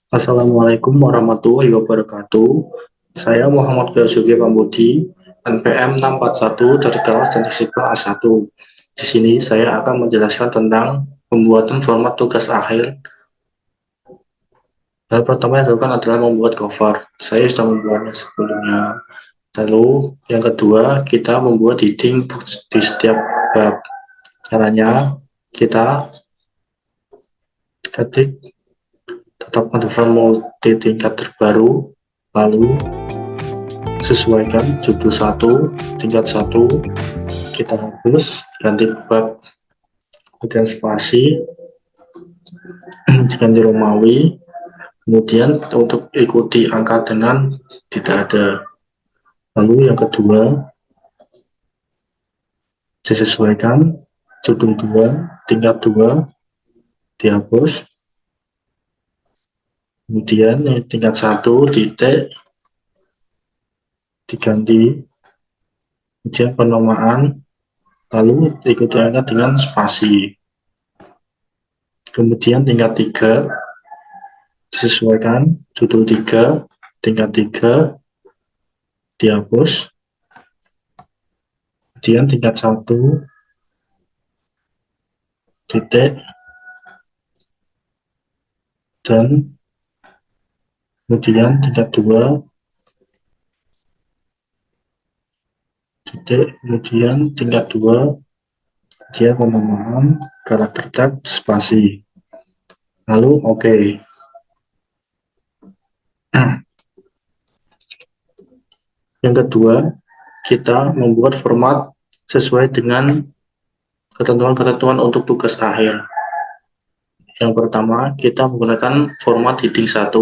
Assalamualaikum warahmatullahi wabarakatuh. Saya Muhammad Basuki Pambudi, NPM 641 dari kelas Teknik Sipil A1. Di sini saya akan menjelaskan tentang pembuatan format tugas akhir. Hal pertama yang dilakukan adalah membuat cover. Saya sudah membuatnya sebelumnya. Lalu yang kedua, kita membuat heading di setiap bab. Caranya kita ketik tetapkan default multi tingkat terbaru, lalu sesuaikan judul 1 tingkat 1, kita hapus, ganti bab, kemudian spasi, ganti Romawi, kemudian untuk ikuti angka dengan tidak ada. Lalu yang kedua, disesuaikan judul 2 tingkat 2, dihapus, kemudian tingkat 1 titik diganti, kemudian penamaan, lalu ikuti angka dengan spasi. Kemudian tingkat 3 disesuaikan judul 3 tingkat 3, dihapus, kemudian tingkat 1 titik, dan kemudian tingkat 2 titik, kemudian tingkat 2, dia pemahaman karakter tab spasi, lalu oke. Yang kedua, kita membuat format sesuai dengan ketentuan-ketentuan untuk tugas akhir. Yang pertama, kita menggunakan format heading 1,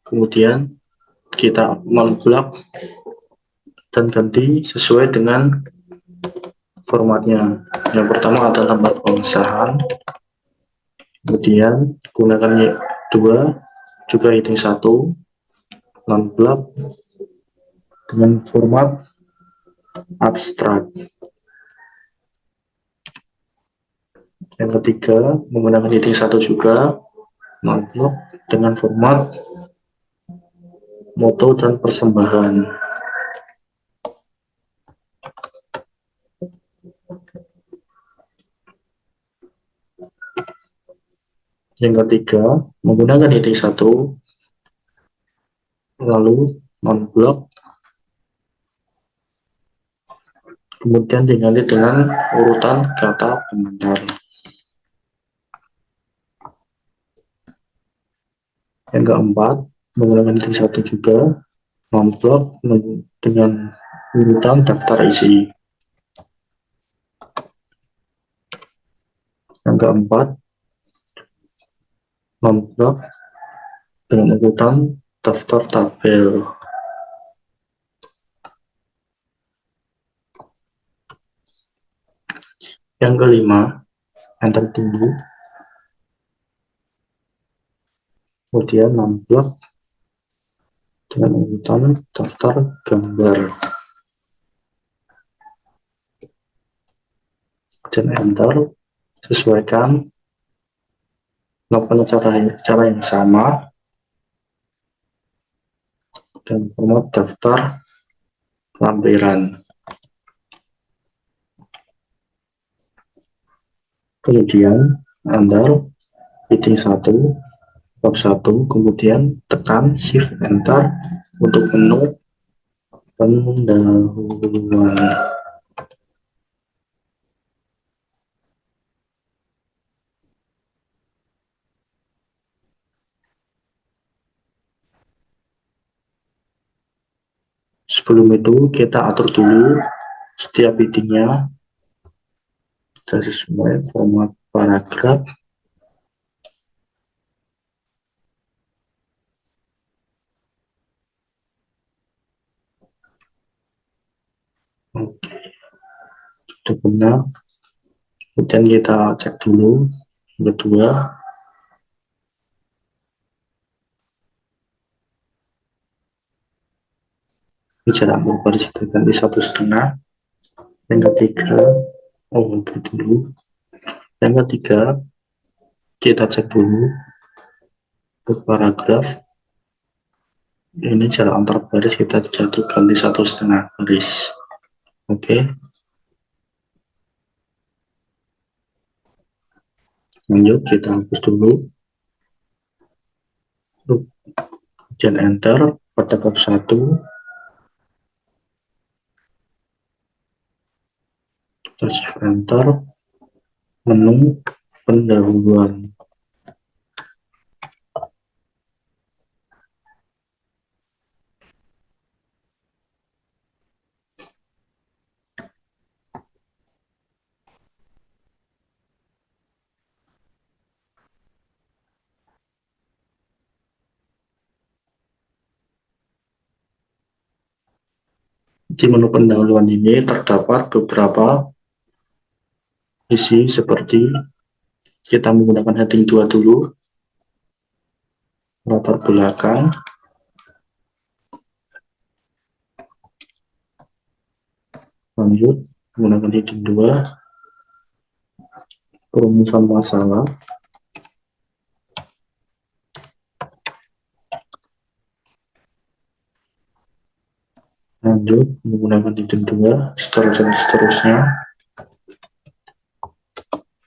kemudian kita memblok dan ganti sesuai dengan formatnya. Yang pertama adalah lembar pengesahan, kemudian gunakan 2 juga heading 1, non-block dengan format abstrak. Yang ketiga, menggunakan heading 1 juga, non-block dengan format moto dan persembahan. Yang ketiga, menggunakan heading 1, lalu non-block, kemudian diganti dengan urutan kata pengantar. Yang keempat, menggunakan heading 1 juga, non-block dengan urutan daftar isi. Yang keempat, non-block dengan urutan daftar tabel. Yang kelima, enter dulu, kemudian non-block dengan urutan daftar gambar, dan enter. Sesuaikan, lakukan cara yang sama, dan format daftar lampiran. Kemudian enter heading 1 bab 1, kemudian tekan shift enter untuk menu pendahuluan. Sebelum itu kita atur dulu setiap headingnya dan sesuai format paragraf. Oke, itu benar. Kemudian kita cek dulu yang kedua. Jarak buffer kita ganti 1,5. Yang ketiga, dulu. Yang ketiga, kita cek dulu Untuk paragraf, ini jarak antar baris kita 1 kali 1,5 baris. Oke, lanjut kita hapus dulu, kemudian enter pada bab 1, terus enter menu pendahuluan. Di menu pendahuluan ini terdapat beberapa isi seperti kita menggunakan heading 2 dulu, latar belakang, lanjut menggunakan heading 2, perumusan masalah, lanjut menggunakan heading 2, seterusnya,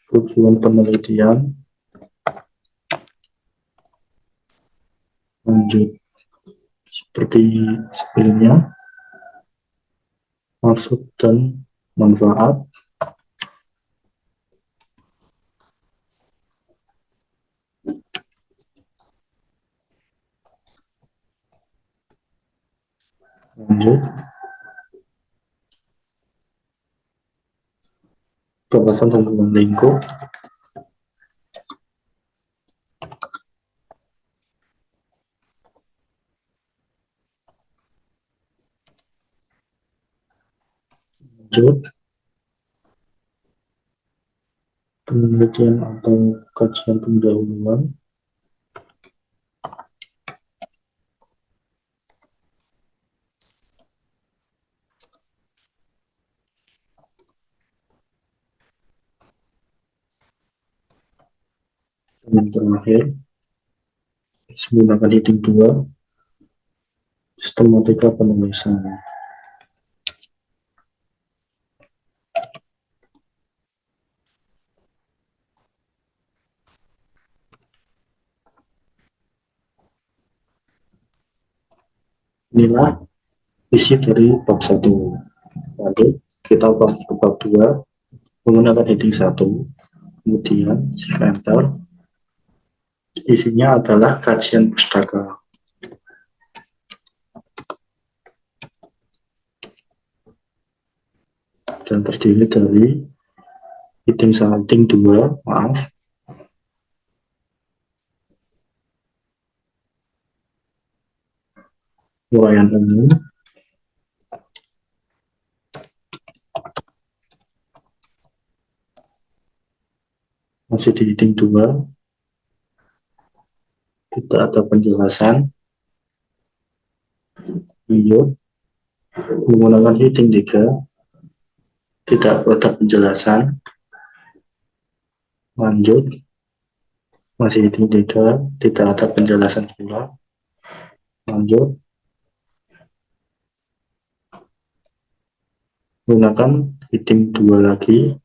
tujuan penelitian, lanjut seperti sebelumnya, maksud dan manfaat, lanjut batasan dan ruang lingkup, lanjut penelitian atau kajian pendahuluan, dan yang terakhir menggunakan heading 2, sistematika penulisan. Inilah isi dari bab 1. Lalu kita ke bab 2 menggunakan heading 1, kemudian enter, isinya adalah kajian pustaka dan terdiri dari heading 2, uraian umum, masih di heading 2, kita ada penjelasan, lanjut menggunakan heading 3, tidak ada penjelasan, lanjut masih heading 3, tidak ada penjelasan pula, lanjut gunakan heading 2 lagi,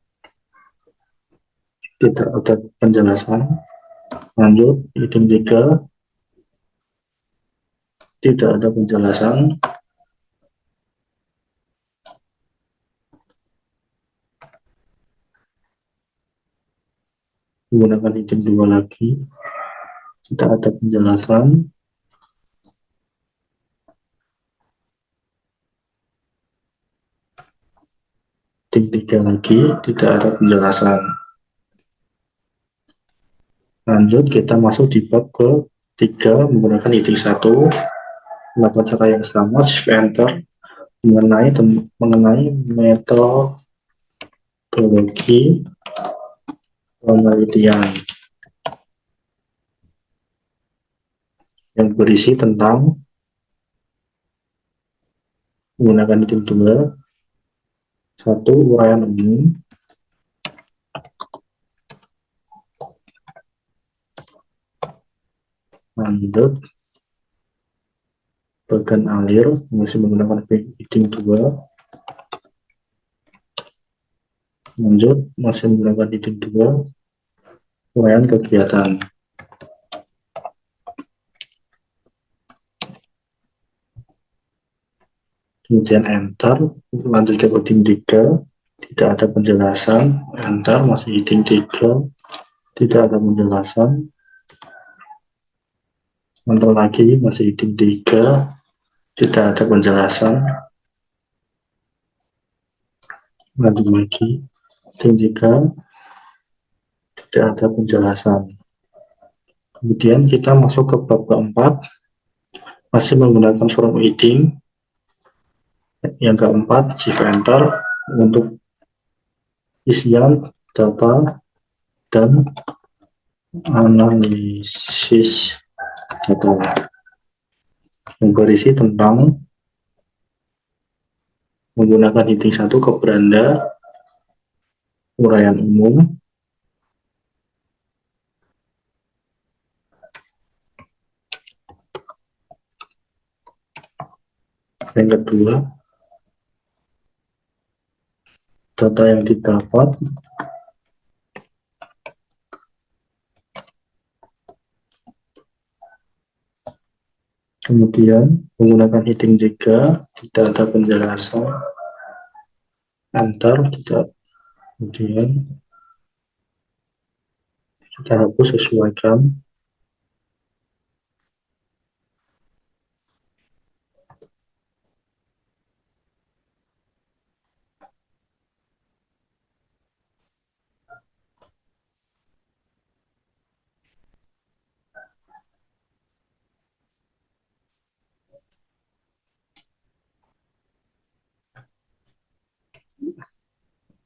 tidak ada penjelasan, lanjut heading 3, tidak ada penjelasan, menggunakan heading 2 lagi, tidak ada penjelasan, heading 3 lagi, tidak ada penjelasan. Lanjut kita masuk di bab ke-3 menggunakan heading 1, melakukan cara yang sama, shift enter, mengenai metodologi penelitian yang berisi tentang menggunakan heading 2, 1, uraian umum, Lanjut, bagian alir masih menggunakan heading 2. Lanjut, masih menggunakan heading 2, uraian kegiatan. Kemudian enter, lanjut ke heading 3, tidak ada penjelasan, enter, masih heading 3, tidak ada penjelasan, enter lagi, masih heading 3, tidak ada penjelasan, lanjut lagi, heading 3, tidak ada penjelasan. Kemudian kita masuk ke bab keempat, masih menggunakan form heading. Yang keempat, shift enter untuk isian data dan analisis data yang berisi tentang menggunakan heading 1 ke beranda, uraian umum, yang kedua data yang didapat, kemudian menggunakan heading 3, tidak ada penjelasan, enter, tidak, kemudian kita hapus, sesuaikan.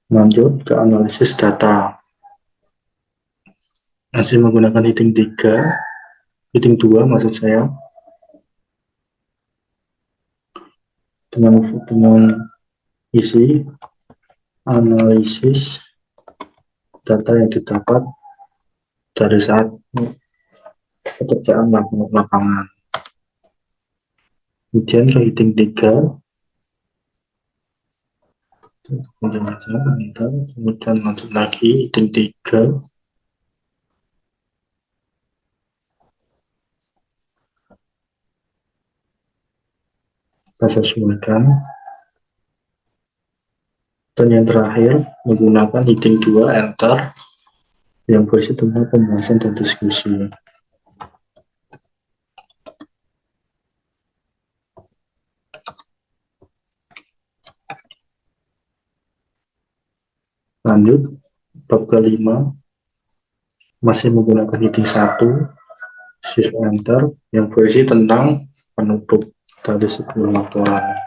Lanjut ke analisis data, masih menggunakan heading 3, heading 2 maksud saya, dengan isi analisis data yang didapat dari saat pekerjaan lapangan. Kemudian ke heading 3, kemudian lanjut lagi heading 3, kita sesuaikan. Dan yang terakhir menggunakan heading 2, enter, yang berisi tentang pembahasan dan diskusi. Lanjut, bab kelima, masih menggunakan heading 1, shift enter, yang berisi tentang penutup dari sebuah laporan.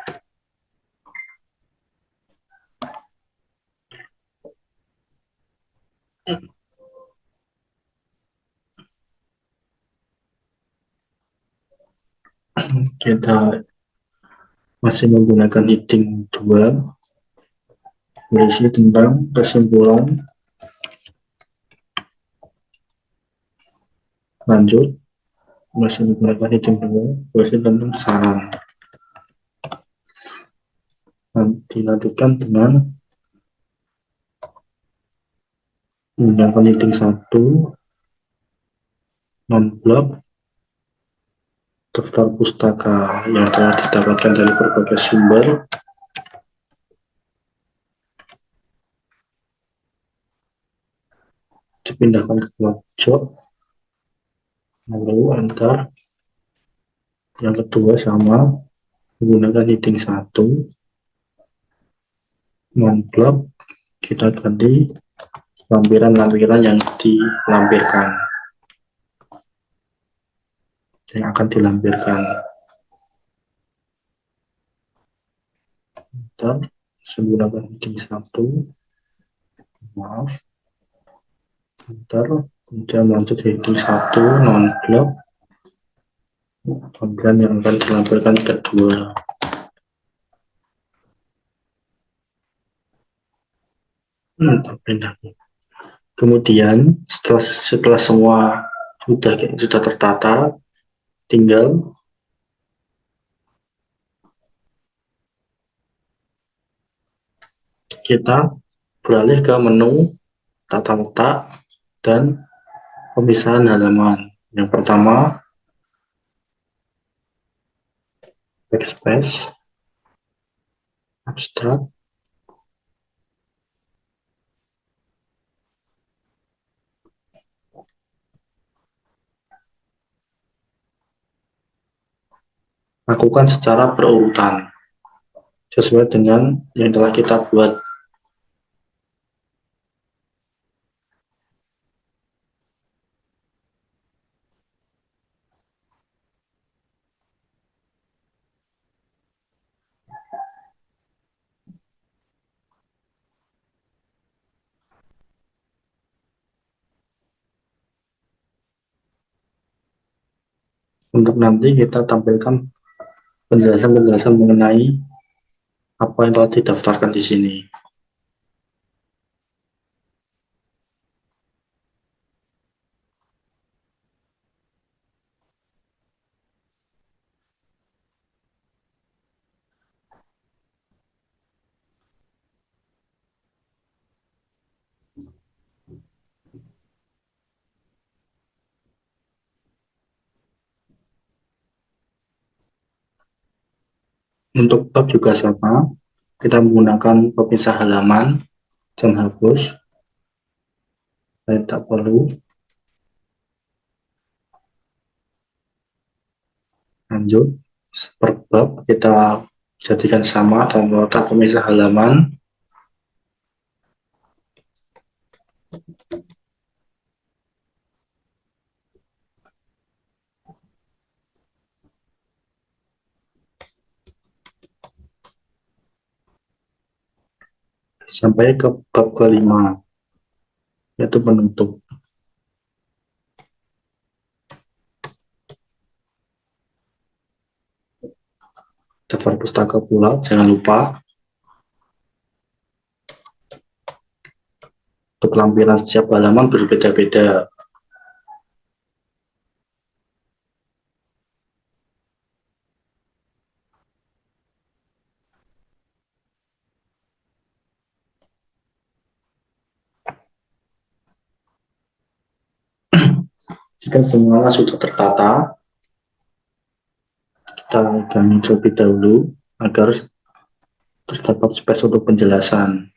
Kita masih menggunakan heading 2, berisi tentang kesimpulan. Lanjut, masih menggunakan heading 2, berisi tentang saran. Dilanjutkan dengan menggunakan heading 1, non-blok, daftar pustaka yang telah didapatkan dari berbagai sumber, dipindahkan ke pojok, lalu enter. Yang kedua sama, menggunakan heading 1, non-blok, kita ganti lampiran-lampiran yang dilampirkan, yang akan dilampirkan. Enter, menggunakan heading 1, maaf, enter, kemudian lanjut heading 1, non-blok, lampiran yang akan dilampirkan kedua. Kemudian setelah semua sudah tertata, tinggal kita beralih ke menu tata letak dan pemisahan halaman. Yang pertama, backspace, abstrak, lakukan secara berurutan sesuai dengan yang telah kita buat. Untuk nanti kita tampilkan penjelasan-penjelasan mengenai apa yang telah didaftarkan di sini. Untuk bab juga sama, kita menggunakan pemisah halaman dan hapus. Saya tak perlu. Lanjut, per bab kita jadikan sama dan letak pemisah halaman. Sampai ke bab kelima, yaitu penutup. Daftar pustaka pula, jangan lupa. Untuk lampiran setiap halaman berbeda-beda. Jika semuanya sudah tertata, kita ganti terlebih dahulu agar terdapat space untuk penjelasan.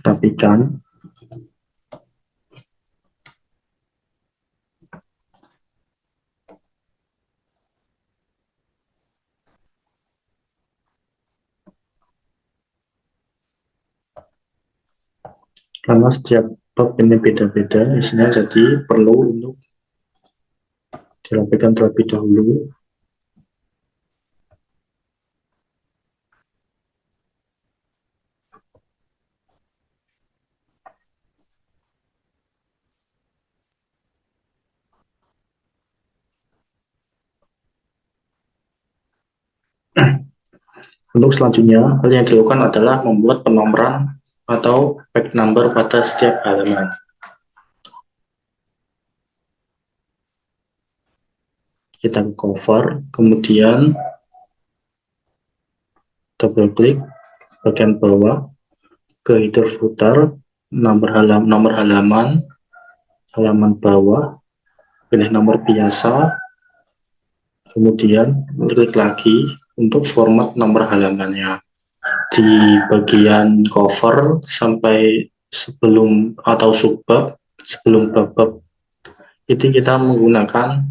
Rapikan. Karena setiap bab ini beda-beda, isinya jadi perlu untuk dirapikan terlebih dahulu. Untuk selanjutnya, hal yang dilakukan adalah membuat penomoran atau page number pada setiap halaman. Kita ke cover, kemudian double klik bagian bawah ke header footer, nomor halaman, halaman bawah, pilih nomor biasa, kemudian klik lagi untuk format nomor halamannya. Di bagian cover sampai sebelum atau subbab, sebelum bab-bab itu kita menggunakan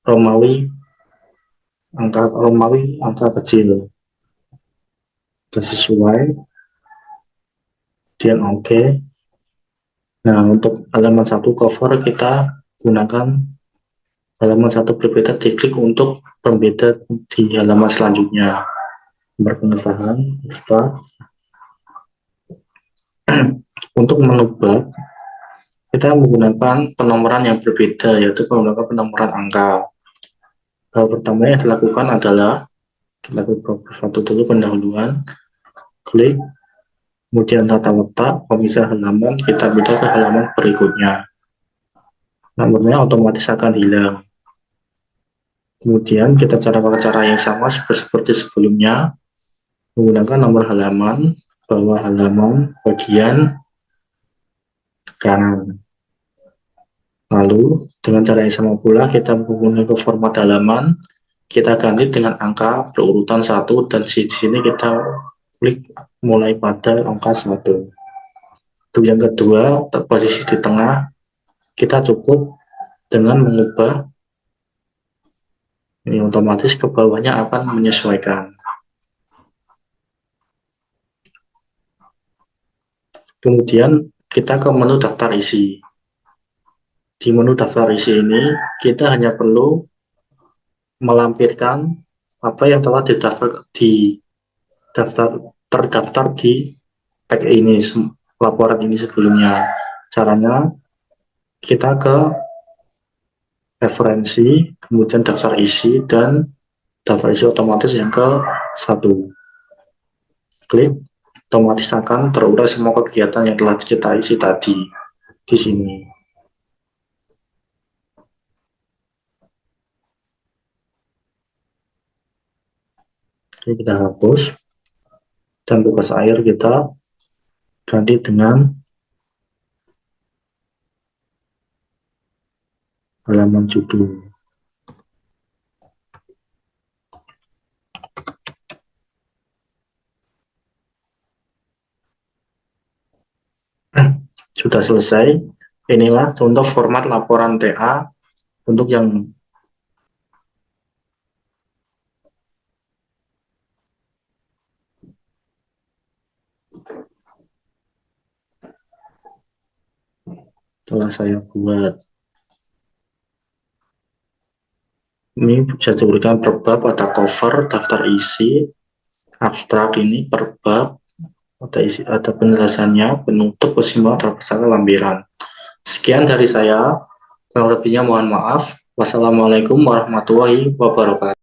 Romawi angka kecil. Sudah sesuai, kemudian OK. Nah, untuk halaman 1 cover kita gunakan halaman 1 berbeda, diklik untuk pembeda di halaman selanjutnya. Nomor pengesahan, start. Untuk mengubah, kita menggunakan penomoran yang berbeda, yaitu menggunakan penomoran angka. Hal pertama yang dilakukan adalah kita buat satu dulu pendahuluan. klik, kemudian tata letak, pemisah halaman, kita pindah ke halaman berikutnya. Nomornya otomatis akan hilang. Kemudian kita pakai cara yang sama seperti sebelumnya, menggunakan nomor halaman, bawah halaman, bagian kanan. Lalu dengan cara yang sama pula kita menggunakan ke format halaman, kita ganti dengan angka berurutan 1 dan di sini kita klik mulai pada angka 1. Untuk yang kedua, posisi di tengah, kita cukup dengan mengubah, ini otomatis ke bawahnya akan menyesuaikan. Kemudian kita ke menu daftar isi. Di menu daftar isi ini, kita hanya perlu melampirkan apa yang telah terdaftar di pack ini, laporan ini sebelumnya. Caranya, kita ke referensi, kemudian daftar isi, dan daftar isi otomatis yang ke-1. Klik, otomatis akan terurai semua kegiatan yang telah kita isi tadi di sini. Oke, kita hapus, dan tugas akhir kita ganti dengan halaman judul. Sudah selesai. Inilah contoh format laporan TA untuk yang telah saya buat. Ini bisa diberikan per bab, ada cover, daftar isi, abstrak ini per bab, ada penjelasannya, penutup, kesimpulan, terpusaka, lampiran. Sekian dari saya, kurang lebihnya mohon maaf. Wassalamualaikum warahmatullahi wabarakatuh.